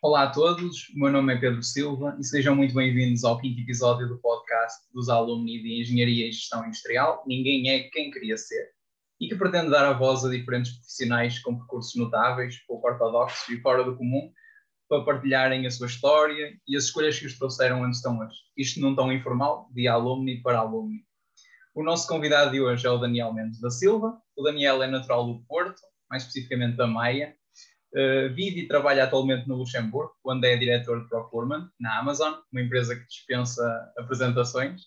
Olá a todos, o meu nome é Pedro Silva e sejam muito bem-vindos ao quinto episódio do podcast dos alumni de Engenharia e Gestão Industrial Ninguém é quem queria ser, e que pretende dar a voz a diferentes profissionais com percursos notáveis, pouco ortodoxos e fora do comum, para partilharem a sua história e as escolhas que os trouxeram onde estão hoje. Isto num tom informal, de alumni para alumni. O nosso convidado de hoje é o Daniel Mendes da Silva. O Daniel é natural do Porto, mais especificamente da Maia. Vive e trabalha atualmente no Luxemburgo, onde é diretor de Procurement, na Amazon, uma empresa que dispensa apresentações.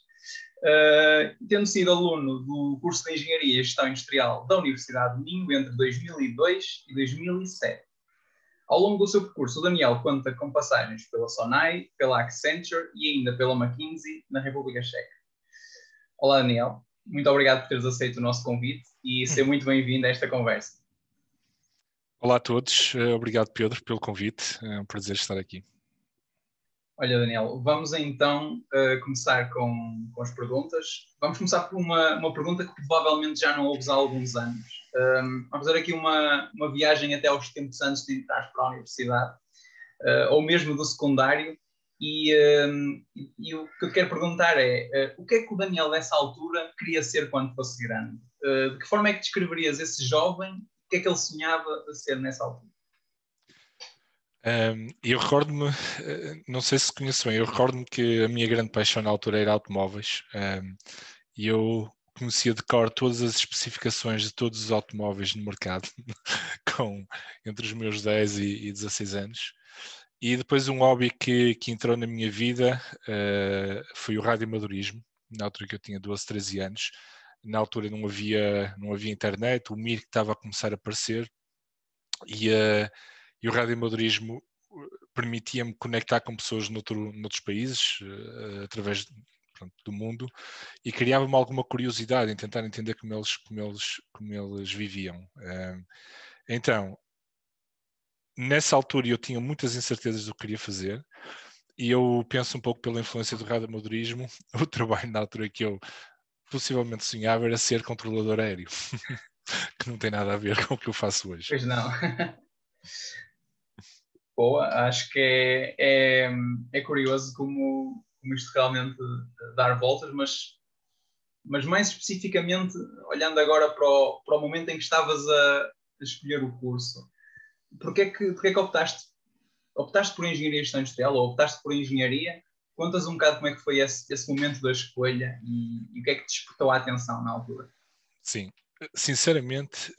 Tendo sido aluno do curso de Engenharia e Gestão Industrial da Universidade de Minho entre 2002 e 2007. Ao longo do seu percurso, o Daniel conta com passagens pela Sonai, pela Accenture e ainda pela McKinsey, na República Checa. Olá, Daniel. Muito obrigado por teres aceito o nosso convite e ser muito bem-vindo a esta conversa. Olá a todos, obrigado Pedro pelo convite, é um prazer estar aqui. Olha, Daniel, vamos então começar com as perguntas. Vamos começar por uma pergunta que provavelmente já não ouves há alguns anos. Vamos fazer aqui uma viagem até aos tempos antes de entrar para a universidade, ou mesmo do secundário, e o que eu quero perguntar é o que é que o Daniel nessa altura queria ser quando fosse grande? De que forma é que descreverias esse jovem? O que é que ele sonhava a ser nessa altura? Eu recordo-me, não sei se conheço bem, eu recordo-me que a minha grande paixão na altura era automóveis, e eu conhecia de cor todas as especificações de todos os automóveis no mercado, entre os meus 10 e 16 anos. E depois um hobby que entrou na minha vida foi o radioamadorismo, na altura que eu tinha 12, 13 anos. Na altura não havia internet, o Mir que estava a começar a aparecer, e o radioamadorismo permitia-me conectar com pessoas noutros países, através do mundo, e criava-me alguma curiosidade em tentar entender como eles viviam. Então, nessa altura eu tinha muitas incertezas do que queria fazer, e eu penso um pouco pela influência do radioamadorismo, o trabalho na altura que eu possivelmente sonhava era ser controlador aéreo, que não tem nada a ver com o que eu faço hoje. Pois não. Boa, acho que é curioso como isto realmente dar voltas, mas mais especificamente, olhando agora para o momento em que estavas a escolher o curso, porque é que optaste por Engenharia e Gestão Industrial ou optaste por Engenharia? Contas um bocado como é que foi esse momento da escolha e o que é que te despertou a atenção na altura? Sim, sinceramente,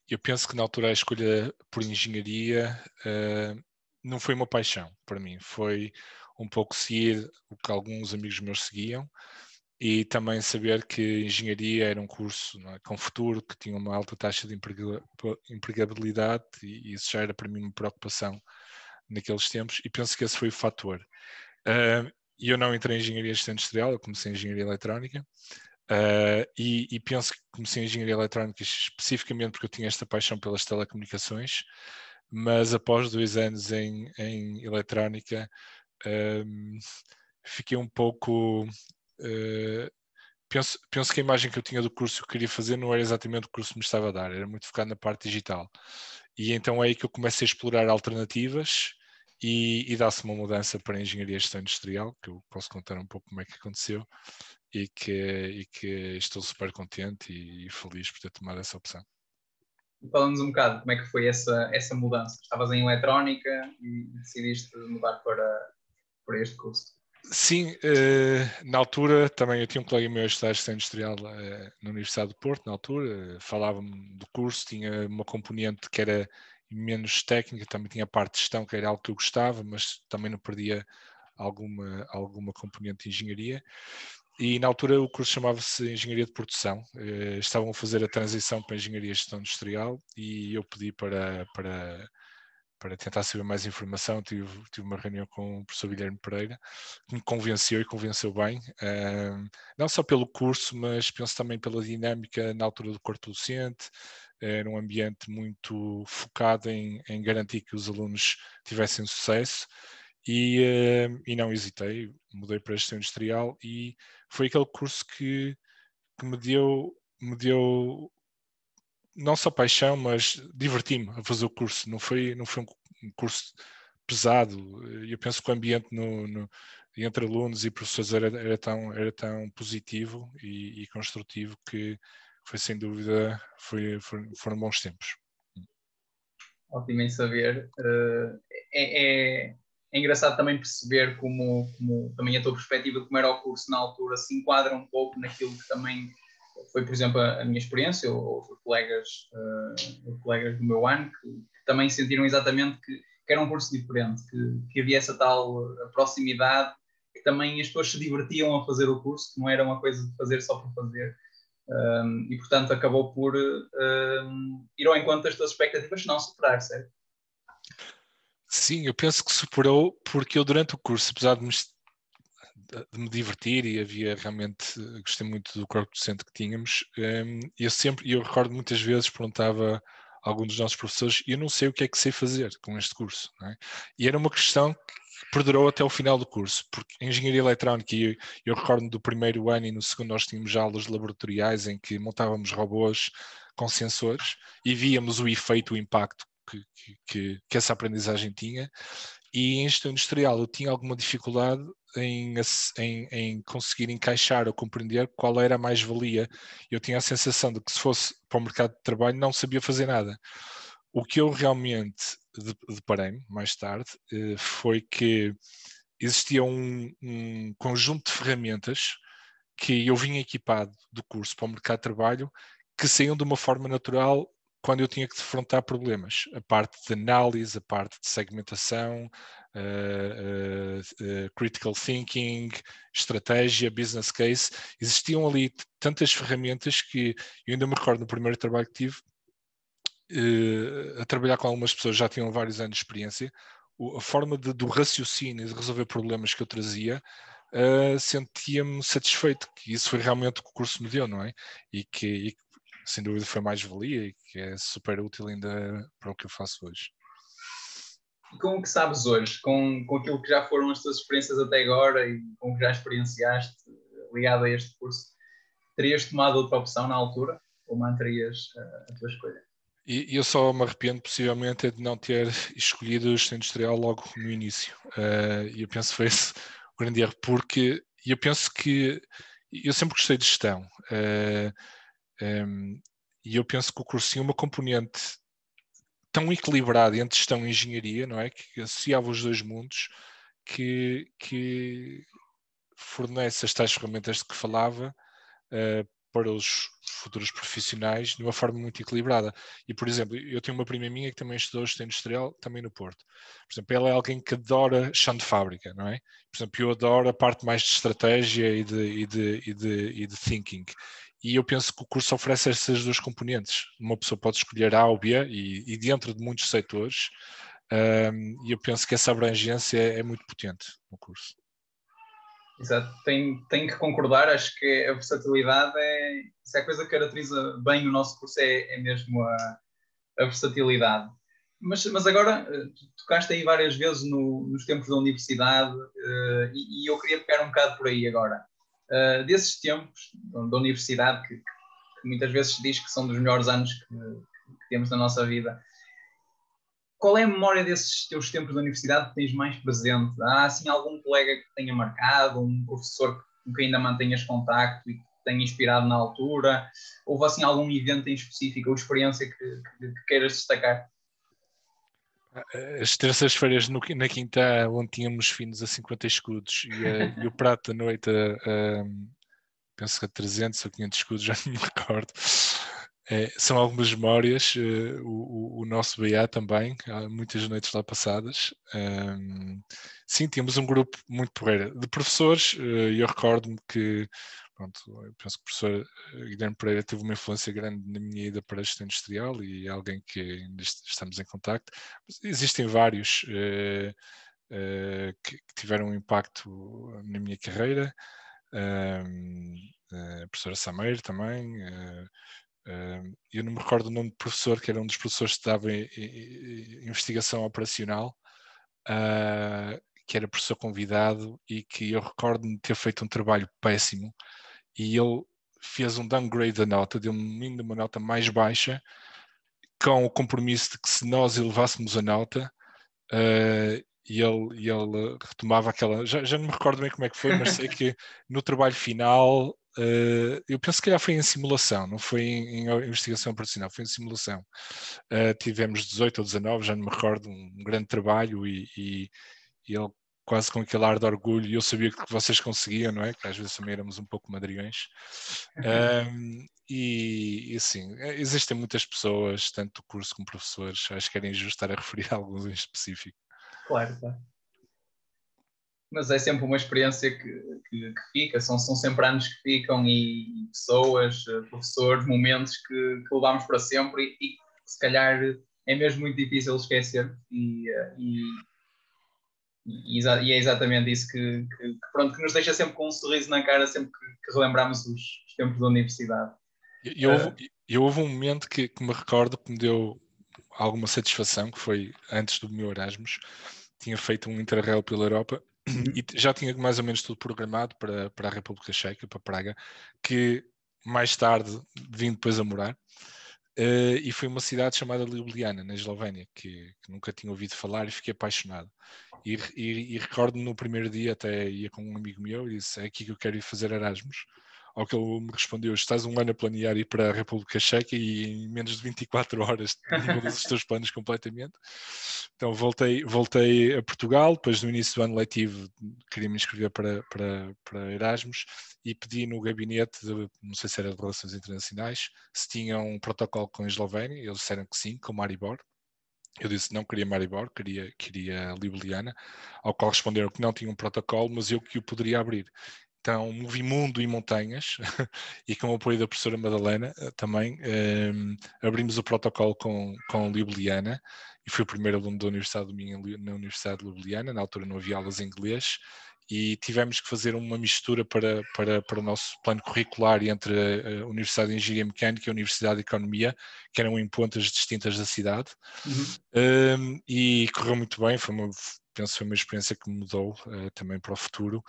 eu penso que na altura a escolha por engenharia não foi uma paixão para mim, foi um pouco seguir o que alguns amigos meus seguiam e também saber que engenharia era um curso, não é, com futuro, que tinha uma alta taxa de empregabilidade, e isso já era para mim uma preocupação naqueles tempos, e penso que esse foi o fator. E eu não entrei em engenharia industrial, eu comecei em engenharia eletrónica. E penso que comecei em engenharia eletrónica especificamente porque eu tinha esta paixão pelas telecomunicações, mas após 2 anos em eletrónica fiquei um pouco... penso que a imagem que eu tinha do curso que eu queria fazer não era exatamente o curso que me estava a dar, era muito focado na parte digital. E então é aí que eu comecei a explorar alternativas e dá-se uma mudança para a Engenharia e Gestão Industrial, que eu posso contar um pouco como é que aconteceu, e que estou super contente e feliz por ter tomado essa opção. Falando-nos um bocado como é que foi essa mudança. Estavas em eletrónica e decidiste mudar para este curso. Sim, na altura também eu tinha um colega meu a estudar gestão industrial na Universidade do Porto, na altura, falava-me do curso, tinha uma componente que era menos técnica, também tinha a parte de gestão, que era algo que eu gostava, mas também não perdia alguma componente de engenharia. E na altura o curso chamava-se Engenharia de Produção, estavam a fazer a transição para a Engenharia de Gestão Industrial e eu pedi para tentar saber mais informação. Tive uma reunião com o professor Guilherme Pereira, que me convenceu bem, não só pelo curso, mas penso também pela dinâmica na altura do corpo docente. Era um ambiente muito focado em garantir que os alunos tivessem sucesso e não hesitei, mudei para a gestão industrial e foi aquele curso que me deu não só paixão, mas diverti-me a fazer o curso. Não foi um curso pesado. Eu penso que o ambiente entre alunos e professores era tão positivo e construtivo que foi, sem dúvida, foram bons tempos. Ótimo em saber. É engraçado também perceber como também a tua perspectiva de como era o curso na altura se enquadra um pouco naquilo que também foi, por exemplo, a minha experiência, ou colegas do meu ano, que também sentiram exatamente que era um curso diferente, que havia essa tal proximidade, que também as pessoas se divertiam a fazer o curso, que não era uma coisa de fazer só por fazer. E portanto acabou por ir ao encontro das tuas expectativas, se não superar, certo? Sim, eu penso que superou, porque eu durante o curso, apesar de me divertir, e gostei muito do corpo docente que tínhamos, eu recordo muitas vezes, perguntava a algum dos nossos professores, eu não sei o que é que sei fazer com este curso, não é? E era uma questão que perdurou até o final do curso, porque em engenharia eletrónica, eu recordo do primeiro ano e no segundo nós tínhamos aulas laboratoriais em que montávamos robôs com sensores e víamos o efeito, o impacto que essa aprendizagem tinha. E em gestão industrial eu tinha alguma dificuldade em conseguir encaixar ou compreender qual era a mais-valia. Eu tinha a sensação de que, se fosse para o mercado de trabalho, não sabia fazer nada. O que eu realmente deparei-me mais tarde foi que existia um conjunto de ferramentas que eu vinha equipado do curso para o mercado de trabalho, que saíam de uma forma natural quando eu tinha que defrontar problemas. A parte de análise, a parte de segmentação, critical thinking, estratégia, business case. Existiam ali tantas ferramentas que eu ainda me recordo no primeiro trabalho que tive, a trabalhar com algumas pessoas que já tinham vários anos de experiência, a forma do raciocínio e de resolver problemas que eu trazia, sentia-me satisfeito, que isso foi realmente o que o curso me deu, não é? E que sem dúvida foi mais-valia e que é super útil ainda para o que eu faço hoje. E com o que sabes hoje, com aquilo que já foram as tuas experiências até agora e com o que já experienciaste ligado a este curso, terias tomado outra opção na altura ou manterias a tua escolha? E eu só me arrependo, possivelmente, de não ter escolhido o gestão industrial logo no início. E eu penso que foi esse o grande erro, porque eu penso que eu sempre gostei de gestão. E eu penso que o curso tinha uma componente tão equilibrada entre gestão e engenharia, não é? Que associava os dois mundos, que fornece as tais ferramentas de que falava para os futuros profissionais de uma forma muito equilibrada. E, por exemplo, eu tenho uma prima minha que também estudou gestão industrial, também no Porto. Por exemplo, ela é alguém que adora chão de fábrica, não é? Por exemplo, eu adoro a parte mais de estratégia e de thinking. E eu penso que o curso oferece essas duas componentes. Uma pessoa pode escolher A ou B e dentro de muitos setores. E eu penso que essa abrangência é muito potente no curso. Exato, tenho que concordar, acho que a versatilidade se é a coisa que caracteriza bem o nosso curso, é mesmo a versatilidade. Mas agora, tu tocaste aí várias vezes nos tempos da universidade e eu queria pegar um bocado por aí agora. Desses tempos da universidade, que muitas vezes se diz que são dos melhores anos que temos na nossa vida, qual é a memória desses teus tempos da universidade que tens mais presente? Há assim algum colega que tenha marcado, um professor com quem ainda mantenhas contacto e que tenha inspirado na altura? Houve assim algum evento em específico ou experiência que queiras destacar? As terças-feiras na quinta, onde tínhamos finos a 50 escudos e o prato da noite penso que a 300 ou 500 escudos, já não me recordo. São algumas memórias. O nosso BA também, há muitas noites lá passadas. Sim, tínhamos um grupo muito porreiro de professores. Eu recordo-me que, pronto, eu penso que o professor Guilherme Pereira teve uma influência grande na minha ida para a gestão industrial e é alguém que ainda estamos em contacto. Mas existem vários que tiveram um impacto na minha carreira. A professora Sameiro também. Eu não me recordo o nome do professor, que era um dos professores que dava investigação operacional, que era professor convidado e que eu recordo-me de ter feito um trabalho péssimo e ele fez um downgrade da nota, deu-me ainda uma nota mais baixa, com o compromisso de que se nós elevássemos a nota, ele retomava aquela... Já não me recordo bem como é que foi, mas sei que no trabalho final, eu penso que já foi em simulação, não foi em investigação operacional, foi em simulação. Tivemos 18 ou 19, já não me recordo, um grande trabalho e ele quase com aquele ar de orgulho, e eu sabia que vocês conseguiam, não é? Que às vezes também éramos um pouco madriões. E assim, existem muitas pessoas, tanto do curso como professores, acho que era injusto estar a referir a alguns em específico. Claro, claro. Mas é sempre uma experiência que fica, são sempre anos que ficam e pessoas, professores, momentos que levamos para sempre e que se calhar é mesmo muito difícil esquecer e é exatamente isso pronto, que nos deixa sempre com um sorriso na cara sempre que relembramos os tempos da universidade. Houve um momento que me recordo que me deu alguma satisfação, que foi antes do meu Erasmus. Tinha feito um Interrail pela Europa e já tinha mais ou menos tudo programado para a República Checa, para Praga, que mais tarde vim depois a morar. E foi uma cidade chamada Ljubljana, na Eslovénia, que nunca tinha ouvido falar e fiquei apaixonado. E recordo-me no primeiro dia, até ia com um amigo meu e disse: é aqui que eu quero ir fazer Erasmus. Ao que ele me respondeu: estás um ano a planear ir para a República Checa e em menos de 24 horas mudas os teus planos completamente. Então voltei a Portugal, depois no início do ano letivo queria me inscrever para Erasmus e pedi no gabinete, não sei se era de Relações Internacionais, se tinham um protocolo com a Eslovénia. Eles disseram que sim, com Maribor. Eu disse não queria Maribor, queria Ljubljana, ao qual responderam que não tinha um protocolo, mas eu que o poderia abrir. Então, movi mundo e montanhas e com o apoio da professora Madalena também abrimos o protocolo com Ljubljana e fui o primeiro aluno da Universidade do Minho na Universidade de Ljubljana. Na altura não havia aulas em inglês e tivemos que fazer uma mistura para o nosso plano curricular entre a Universidade de Engenharia Mecânica e a Universidade de Economia, que eram em pontas distintas da cidade. E correu muito bem, penso que foi uma experiência que me mudou também para o futuro.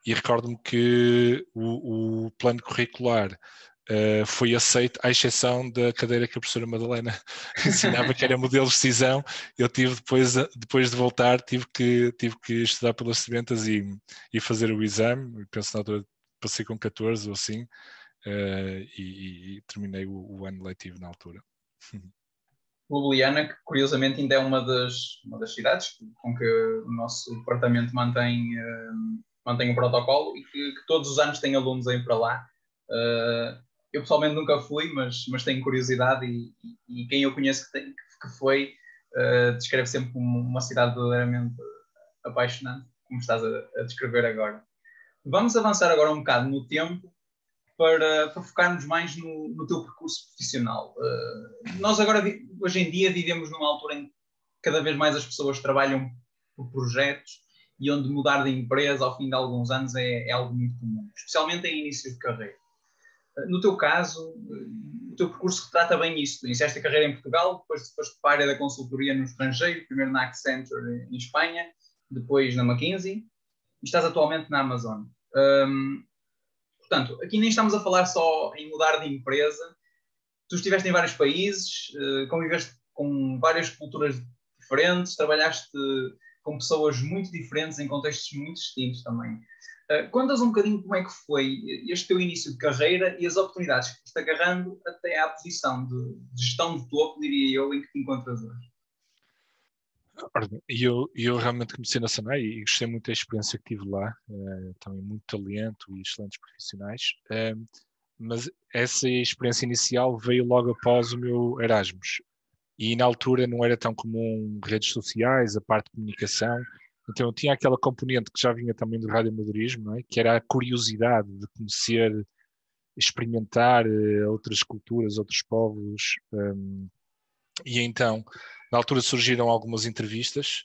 E recordo-me que o plano curricular foi aceito, à exceção da cadeira que a professora Madalena ensinava, que era modelo de decisão. Eu tive depois de voltar, tive que estudar pelas sementas e fazer o exame. Penso na altura passei com 14 ou assim, e terminei o ano letivo na altura. Ljubljana, que curiosamente ainda é uma das cidades com que o nosso departamento mantém o protocolo e que todos os anos tem alunos a ir para lá. Eu pessoalmente nunca fui, mas tenho curiosidade e quem eu conheço que foi descreve sempre como uma cidade verdadeiramente apaixonante, como estás a descrever agora. Vamos avançar agora um bocado no tempo para focarmos mais no teu percurso profissional. Nós agora, hoje em dia, vivemos numa altura em que cada vez mais as pessoas trabalham por projetos e onde mudar de empresa ao fim de alguns anos é algo muito comum, especialmente em início de carreira. No teu caso, o teu percurso retrata bem isso. Iniciaste a carreira em Portugal, depois foste para a área da consultoria no estrangeiro, primeiro na Accenture em Espanha, depois na McKinsey, e estás atualmente na Amazon. Portanto, aqui nem estamos a falar só em mudar de empresa. Tu estiveste em vários países, conviveste com várias culturas diferentes, trabalhaste com pessoas muito diferentes em contextos muito distintos também. Contas um bocadinho como é que foi este teu início de carreira e as oportunidades que foste agarrando até à posição de gestão de topo, diria eu, em que te encontras hoje. E eu realmente comecei na Sanai e gostei muito da experiência que tive lá, também muito talento e excelentes profissionais, mas essa experiência inicial veio logo após o meu Erasmus e na altura não era tão comum redes sociais, a parte de comunicação, então eu tinha aquela componente que já vinha também do radioamadorismo, não é? Que era a curiosidade de conhecer, experimentar outras culturas, outros povos, e então na altura surgiram algumas entrevistas.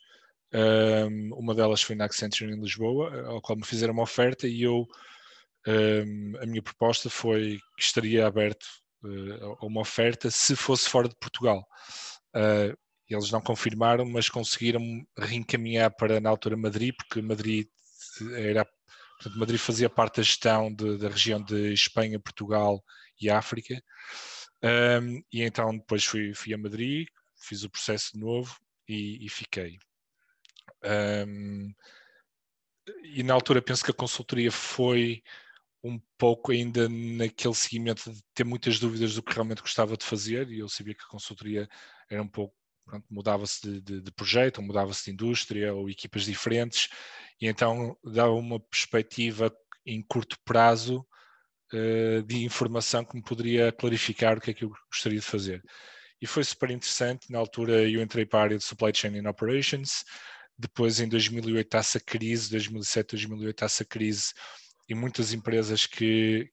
Uma delas foi na Accenture em Lisboa, ao qual me fizeram uma oferta e a minha proposta foi que estaria aberto a uma oferta se fosse fora de Portugal. Eles não confirmaram, mas conseguiram reencaminhar para, na altura, Madrid, porque Madrid fazia parte da gestão da região de Espanha, Portugal e África. E então depois fui a Madrid, fiz o processo de novo e fiquei. E na altura penso que a consultoria foi um pouco ainda naquele seguimento de ter muitas dúvidas do que realmente gostava de fazer, e eu sabia que a consultoria era um pouco, pronto, mudava-se de projeto, ou mudava-se de indústria, ou equipas diferentes, e então dava uma perspectiva em curto prazo de informação que me poderia clarificar o que é que eu gostaria de fazer. E foi super interessante. Na altura eu entrei para a área de Supply Chain and Operations, depois em 2008 está-se a crise, 2007, 2008 está-se a crise, e muitas empresas que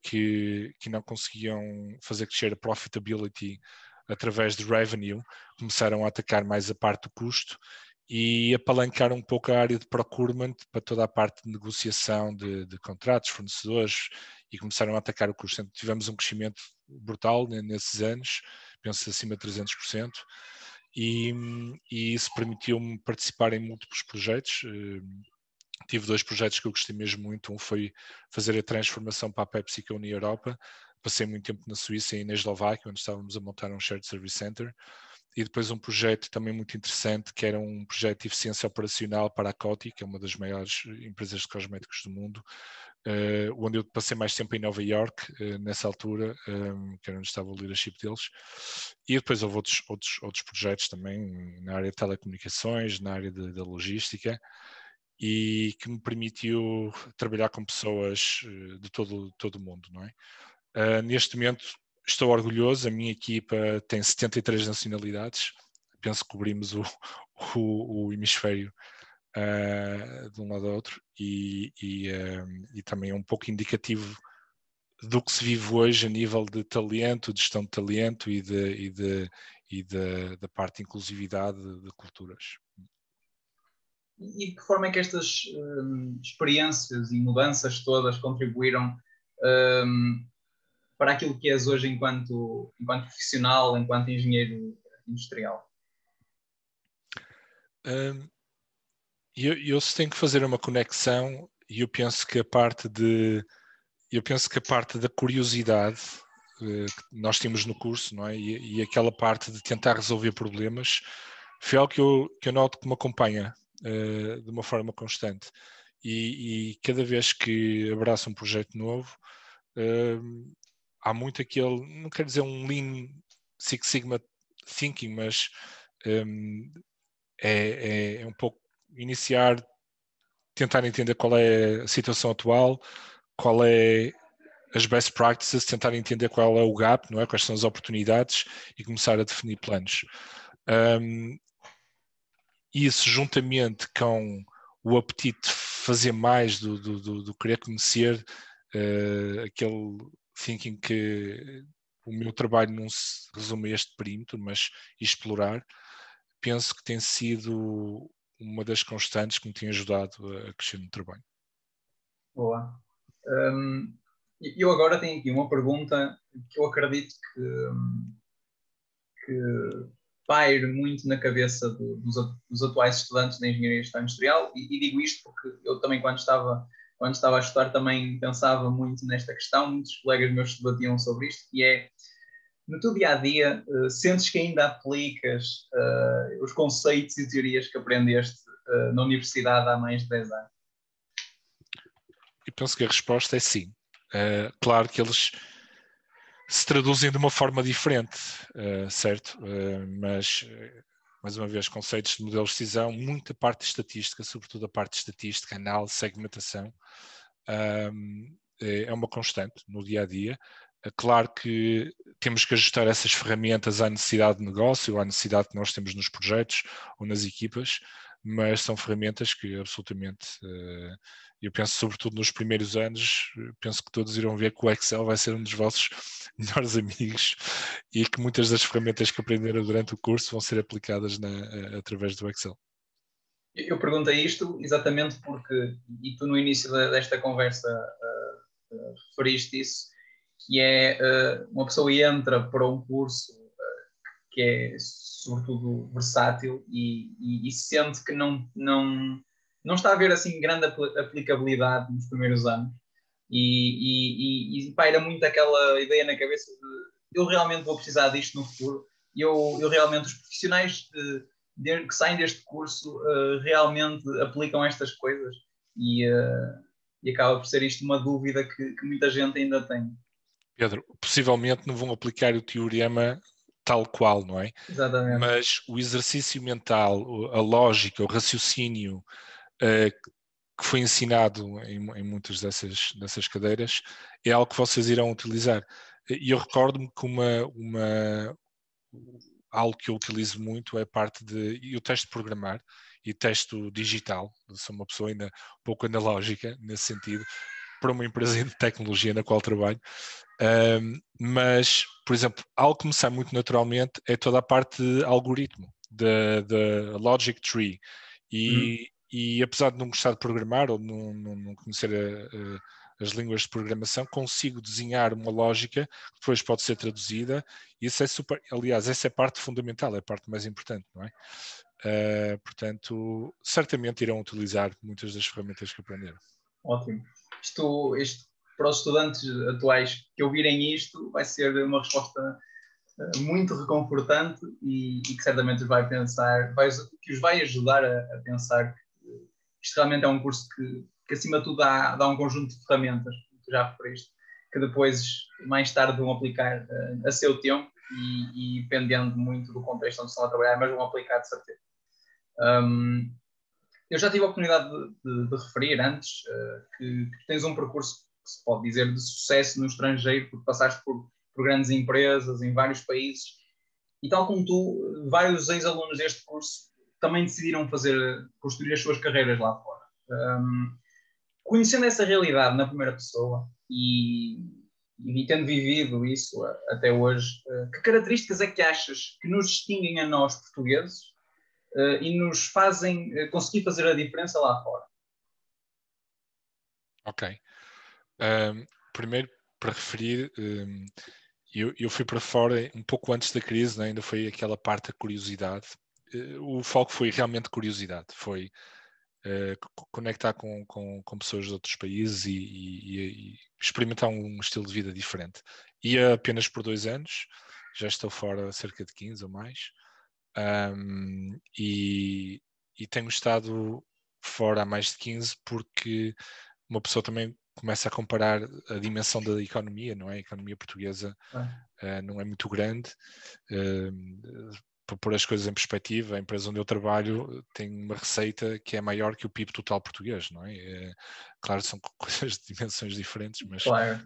não conseguiam fazer crescer a profitability através de revenue começaram a atacar mais a parte do custo e apalancar um pouco a área de procurement para toda a parte de negociação de contratos, fornecedores, e começaram a atacar o custo. Então, tivemos um crescimento brutal nesses anos, penso acima de 300%, e isso permitiu-me participar em múltiplos projetos. Tive 2 projetos que eu gostei mesmo muito. Um foi fazer a transformação para a PepsiCo na Europa. Passei muito tempo na Suíça e na Eslováquia, onde estávamos a montar um Shared Service Center. E depois um projeto também muito interessante, que era um projeto de eficiência operacional para a Coty, que é uma das maiores empresas de cosméticos do mundo, onde eu passei mais tempo em Nova York, nessa altura, que era onde estava o leadership deles. E depois houve outros projetos também na área de telecomunicações, na área da logística, e que me permitiu trabalhar com pessoas de todo o mundo, não é? Neste momento estou orgulhoso, a minha equipa tem 73 nacionalidades, penso que cobrimos o hemisfério de um lado ao outro, e também é um pouco indicativo do que se vive hoje a nível de talento, de gestão de talento da parte de inclusividade de culturas. E de que forma é que estas experiências e mudanças todas contribuíram para aquilo que és hoje enquanto profissional, enquanto engenheiro industrial? Eu se tenho que fazer uma conexão, e eu penso que a parte da curiosidade que nós temos no curso, não é? E aquela parte de tentar resolver problemas foi algo que eu noto que me acompanha de uma forma constante. E cada vez que abraço um projeto novo, há muito aquele, não quero dizer um Lean Six Sigma thinking, mas é um pouco iniciar, tentar entender qual é a situação atual, qual é as best practices, tentar entender qual é o gap, não é? Quais são as oportunidades e começar a definir planos. Isso juntamente com o apetite de fazer mais, do querer conhecer, aquele thinking que o meu trabalho não se resume a este perímetro, mas explorar, penso que tem sido uma das constantes que me tem ajudado a crescer no trabalho. Boa. Eu agora tenho aqui uma pergunta que eu acredito que paire muito na cabeça dos atuais estudantes de Engenharia e Gestão Industrial, e digo isto porque eu também, quando estava a estudar, também pensava muito nesta questão. Muitos colegas meus debatiam sobre isto, e é: no teu dia-a-dia, sentes que ainda aplicas os conceitos e teorias que aprendeste na universidade há mais de 10 anos? E penso que a resposta é sim. Claro que eles se traduzem de uma forma diferente, certo? Mas, mais uma vez, conceitos de modelos de decisão, muita parte de estatística, sobretudo a parte de estatística, análise, segmentação, é uma constante no dia-a-dia. Claro que temos que ajustar essas ferramentas à necessidade de negócio, à necessidade que nós temos nos projetos ou nas equipas, mas são ferramentas que absolutamente, eu penso sobretudo nos primeiros anos, penso que todos irão ver que o Excel vai ser um dos vossos melhores amigos e que muitas das ferramentas que aprenderam durante o curso vão ser aplicadas através do Excel. Eu perguntei isto exatamente porque, e tu no início desta conversa referiste isso, que é uma pessoa entra para um curso que é sobretudo versátil e sente que não está a haver assim grande aplicabilidade nos primeiros anos, e paira muito aquela ideia na cabeça de: eu realmente vou precisar disto no futuro, eu realmente, os profissionais que saem deste curso realmente aplicam estas coisas e acaba por ser isto uma dúvida que muita gente ainda tem. Pedro, possivelmente não vão aplicar o teorema tal qual, não é? Exatamente. Mas o exercício mental, a lógica, o raciocínio que foi ensinado em muitas dessas cadeiras é algo que vocês irão utilizar. E eu recordo-me que algo que eu utilizo muito é a parte de... Eu testo programar e testo digital. Eu sou uma pessoa ainda um pouco analógica nesse sentido, para uma empresa de tecnologia na qual trabalho. Mas, por exemplo, algo que me sai muito naturalmente é toda a parte de algoritmo, da logic tree. E apesar de não gostar de programar ou não conhecer as línguas de programação, consigo desenhar uma lógica que depois pode ser traduzida. E isso é super, aliás, essa é a parte fundamental, é a parte mais importante, não é? Portanto, certamente irão utilizar muitas das ferramentas que aprenderam. Ótimo. Isto para os estudantes atuais que ouvirem isto vai ser uma resposta muito reconfortante e que certamente os vai pensar, que os vai ajudar a pensar que isto realmente é um curso que acima de tudo dá um conjunto de ferramentas, que tu já referiste, que depois, mais tarde, vão aplicar a seu tempo e dependendo muito do contexto onde estão a trabalhar, mas vão aplicar de certeza. Eu já tive a oportunidade de referir antes que tens um percurso que se pode dizer de sucesso no estrangeiro, porque passaste por grandes empresas em vários países e tal como tu, vários ex-alunos deste curso também decidiram construir as suas carreiras lá fora. Conhecendo essa realidade na primeira pessoa e tendo vivido isso até hoje, que características é que achas que nos distinguem a nós portugueses e nos fazem conseguir fazer a diferença lá fora? Ok. Primeiro, para referir, eu fui para fora um pouco antes da crise, né? Ainda foi aquela parte da curiosidade. O foco foi realmente curiosidade, foi conectar com pessoas de outros países e experimentar um estilo de vida diferente. Ia apenas por 2 anos, já estou fora há cerca de 15 ou mais, e tenho estado fora há mais de 15 porque uma pessoa também começa a comparar a dimensão da economia, não é? A economia portuguesa não é muito grande. Para pôr as coisas em perspectiva, a empresa onde eu trabalho tem uma receita que é maior que o PIB total português, não é? Claro, são coisas de dimensões diferentes, mas Claro.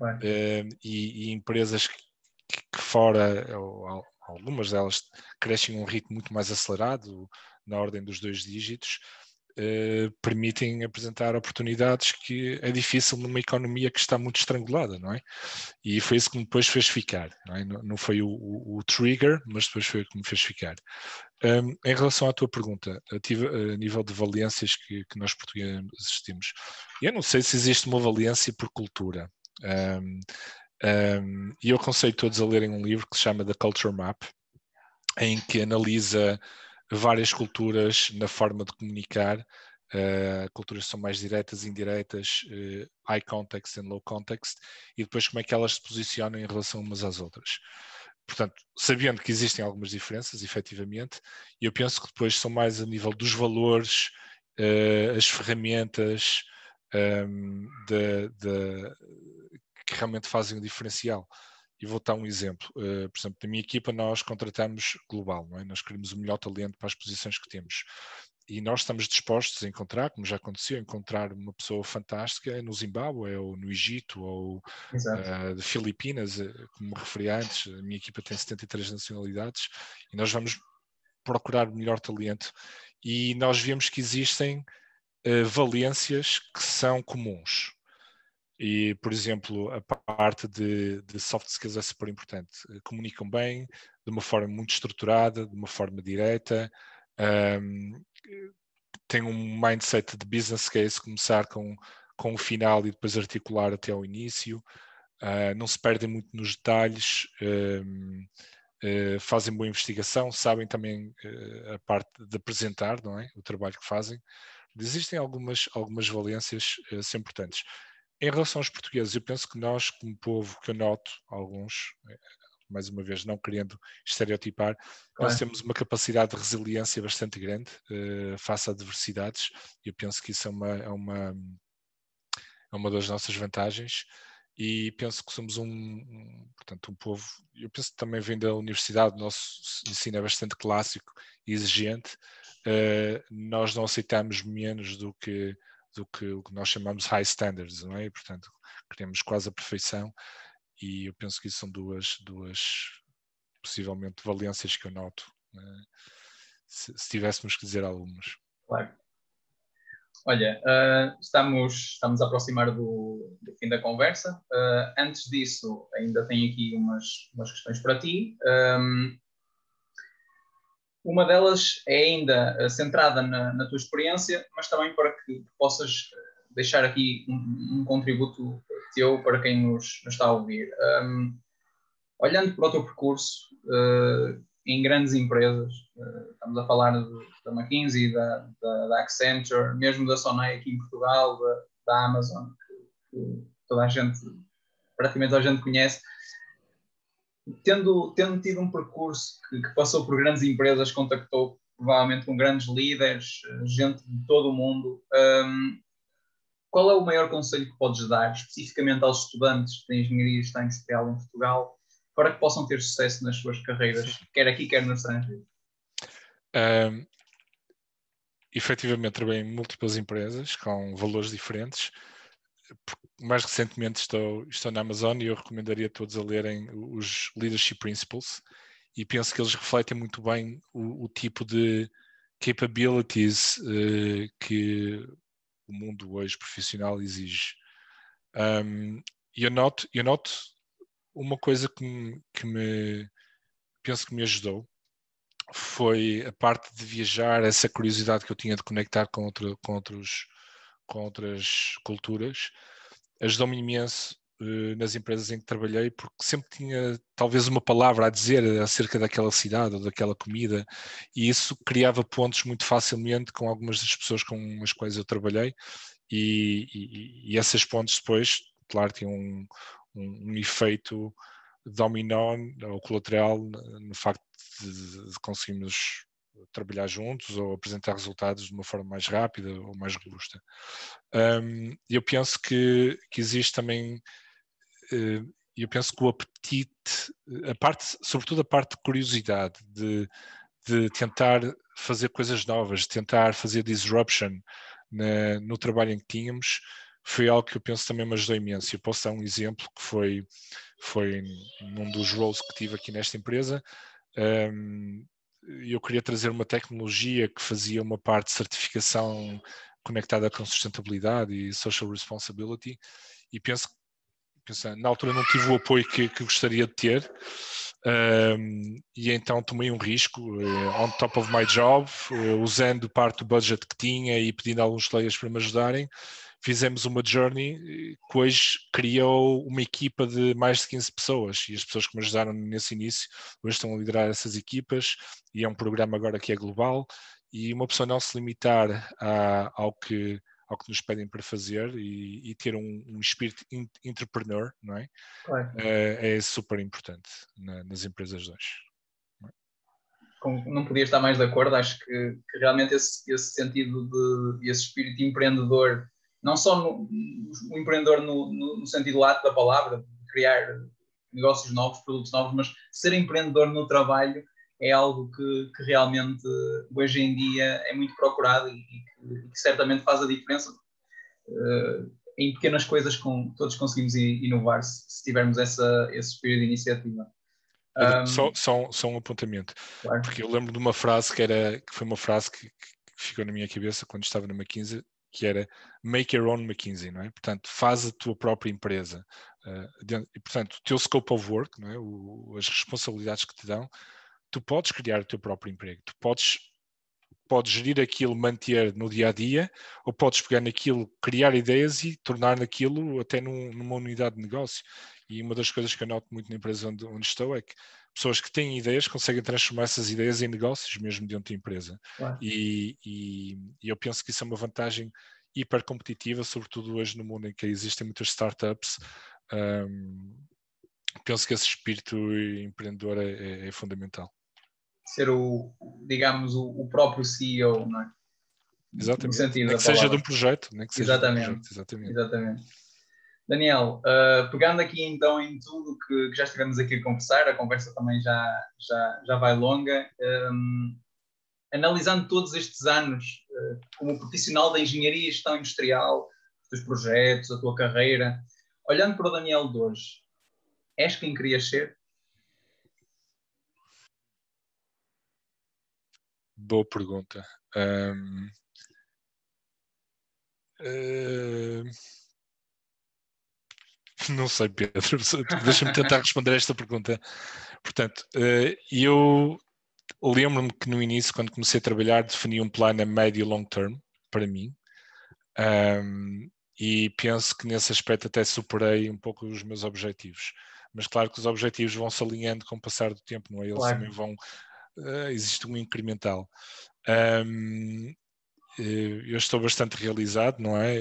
e empresas que fora, ou algumas delas crescem a um ritmo muito mais acelerado, na ordem dos 2 dígitos, permitem apresentar oportunidades que é difícil numa economia que está muito estrangulada, não é? E foi isso que me depois fez ficar, não é? Não foi o trigger, mas depois foi o que me fez ficar. Em relação à tua pergunta, a nível de valências que nós portugueses existimos, eu não sei se existe uma valência por cultura. E eu aconselho todos a lerem um livro que se chama The Culture Map, em que analisa várias culturas na forma de comunicar. Culturas são mais diretas, indiretas, high context and low context, e depois como é que elas se posicionam em relação umas às outras. Portanto, sabendo que existem algumas diferenças, efetivamente, eu penso que depois são mais a nível dos valores, as ferramentas que realmente fazem o diferencial. E vou dar um exemplo. Por exemplo, na minha equipa nós contratamos global, não é? Nós queremos o melhor talento para as posições que temos. E nós estamos dispostos a encontrar, como já aconteceu, encontrar uma pessoa fantástica no Zimbábue, ou no Egito, ou de Filipinas, como me referi antes. A minha equipa tem 73 nacionalidades e nós vamos procurar o melhor talento. E nós vemos que existem valências que são comuns. E, por exemplo, a parte de soft skills é super importante. Comunicam bem, de uma forma muito estruturada, de uma forma direta. Tem um mindset de business case, começar com o final e depois articular até ao início. Não se perdem muito nos detalhes. Fazem boa investigação, sabem também a parte de apresentar, não é? O trabalho que fazem. Existem algumas valências são importantes. Em relação aos portugueses, eu penso que nós, como povo, que eu noto alguns, mais uma vez, não querendo estereotipar, Claro. nós temos uma capacidade de resiliência bastante grande face a adversidades, e eu penso que isso é uma das nossas vantagens, e penso que somos portanto, um povo, eu penso que também vem da universidade, o nosso ensino é bastante clássico e exigente, nós não aceitamos menos do que o que nós chamamos high standards, não é? E, portanto, queremos quase a perfeição, e eu penso que isso são duas possivelmente valências que eu noto, se tivéssemos que dizer algumas. Claro. Olha, estamos a aproximar do fim da conversa. Antes disso, ainda tenho aqui umas questões para ti. Uma delas é ainda centrada na tua experiência, mas também para que possas deixar aqui um contributo teu para quem nos está a ouvir. Olhando para o teu percurso em grandes empresas, estamos a falar da McKinsey, da Accenture, mesmo da Sonai aqui em Portugal, da Amazon, que toda a gente, praticamente toda a gente conhece. Tendo tido um percurso que passou por grandes empresas, contactou provavelmente com grandes líderes, gente de todo o mundo, qual é o maior conselho que podes dar, especificamente aos estudantes de Engenharia e Gestão Industrial em Portugal, para que possam ter sucesso nas suas carreiras, quer aqui, quer no estrangeiro? Efetivamente, trabalhei em múltiplas empresas com valores diferentes. Mais recentemente estou na Amazon, e eu recomendaria a todos a lerem os Leadership Principles, e penso que eles refletem muito bem o tipo de capabilities que o mundo hoje profissional exige. E eu noto uma coisa que penso que me ajudou, foi a parte de viajar, essa curiosidade que eu tinha de conectar com outras culturas. Ajudou-me imenso nas empresas em que trabalhei, porque sempre tinha talvez uma palavra a dizer acerca daquela cidade ou daquela comida, e isso criava pontos muito facilmente com algumas das pessoas com as quais eu trabalhei, e essas pontes depois, claro, tinham um efeito dominó ou colateral no facto de conseguirmos trabalhar juntos ou apresentar resultados de uma forma mais rápida ou mais robusta. Eu penso que existe também, eu penso que o apetite, sobretudo a parte de curiosidade, de tentar fazer coisas novas, de tentar fazer disruption no trabalho em que tínhamos, foi algo que eu penso também me ajudou imenso. Eu posso dar um exemplo que foi num dos roles que tive aqui nesta empresa. Eu queria trazer uma tecnologia que fazia uma parte de certificação conectada com sustentabilidade e social responsibility, e penso na altura não tive o apoio que gostaria de ter, e então tomei um risco on top of my job, usando parte do budget que tinha e pedindo a alguns colegas para me ajudarem. Fizemos uma journey que hoje criou uma equipa de mais de 15 pessoas, e as pessoas que me ajudaram nesse início hoje estão a liderar essas equipas, e é um programa agora que é global, e uma pessoa não se limitar ao que nos pedem para fazer, e ter um espírito entrepreneur, não é? Claro. É super importante nas empresas de hoje. Não podia estar mais de acordo. Acho que realmente esse sentido esse espírito empreendedor, não só o empreendedor no sentido lato da palavra, de criar negócios novos, produtos novos, mas ser empreendedor no trabalho é algo que realmente hoje em dia é muito procurado, e que certamente faz a diferença. Em pequenas coisas todos conseguimos inovar se tivermos esse espírito de iniciativa. Só um apontamento, Claro. porque eu lembro de uma frase que foi uma frase que ficou na minha cabeça quando estava na McKinsey, que era make your own McKinsey, não é? Portanto, faz a tua própria empresa, e portanto o teu scope of work, não é? As responsabilidades que te dão, tu podes criar o teu próprio emprego, tu podes gerir aquilo, manter no dia a dia, ou podes pegar naquilo, criar ideias e tornar naquilo até numa unidade de negócio. E uma das coisas que eu noto muito na empresa onde estou é que pessoas que têm ideias conseguem transformar essas ideias em negócios mesmo dentro da empresa. Claro. E eu penso que isso é uma vantagem hiper competitiva, sobretudo hoje no mundo em que existem muitas startups, penso que esse espírito empreendedor é fundamental. Ser digamos, o próprio CEO, não é? Exatamente. No sentido Nem da que seja de palavra. um projeto, nem que seja Exatamente. de um projeto. Exatamente. Exatamente. Daniel, pegando aqui então em tudo que já estivemos aqui a conversar, a conversa também já vai longa, analisando todos estes anos como profissional da engenharia e gestão industrial, os teus projetos, a tua carreira, olhando para o Daniel de hoje, és quem querias ser? Boa pergunta. Não sei, Pedro. Deixa-me tentar responder esta pergunta. Portanto, eu lembro-me que no início, quando comecei a trabalhar, defini um plano a médio e long term para mim. E penso que nesse aspecto até superei um pouco os meus objetivos. Mas claro que os objetivos vão se alinhando com o passar do tempo, não é? Eles Claro. também vão... existe um incremental. Eu estou bastante realizado, não é?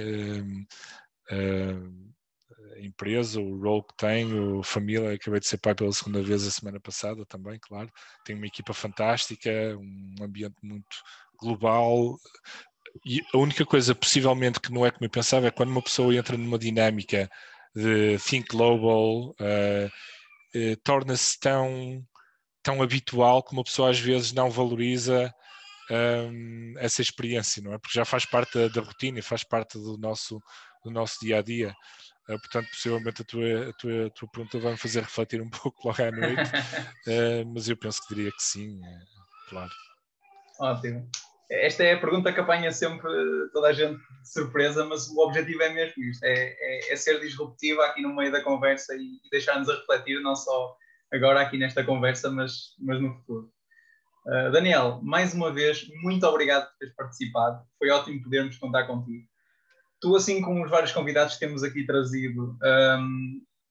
A empresa, o role que tenho, a família, acabei de ser pai pela segunda vez a semana passada também, claro. Tenho uma equipa fantástica, um ambiente muito global. E a única coisa, possivelmente, que não é como eu pensava, é quando uma pessoa entra numa dinâmica de think global, torna-se tão habitual que uma pessoa às vezes não valoriza essa experiência, não é? Porque já faz parte da rotina e faz parte do nosso dia-a-dia. Portanto, possivelmente a tua pergunta vai me fazer refletir um pouco logo à noite, mas eu penso que diria que sim, claro. Ótimo. Esta é a pergunta que apanha sempre toda a gente de surpresa, mas o objetivo é mesmo isto, é ser disruptivo aqui no meio da conversa e deixar-nos a refletir, não só agora aqui nesta conversa, mas no futuro. Daniel, mais uma vez, muito obrigado por teres participado. Foi ótimo podermos contar contigo. Tu, assim como os vários convidados que temos aqui trazido,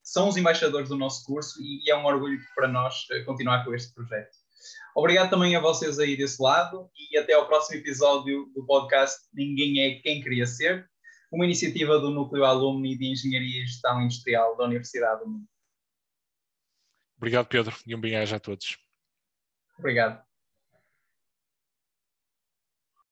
são os embaixadores do nosso curso e é um orgulho para nós continuar com este projeto. Obrigado também a vocês aí desse lado e até ao próximo episódio do podcast Ninguém é Quem Queria Ser, uma iniciativa do Núcleo Alumni de Engenharia e Gestão Industrial da Universidade do Minho. Obrigado, Pedro, e um bem-aja a todos. Obrigado.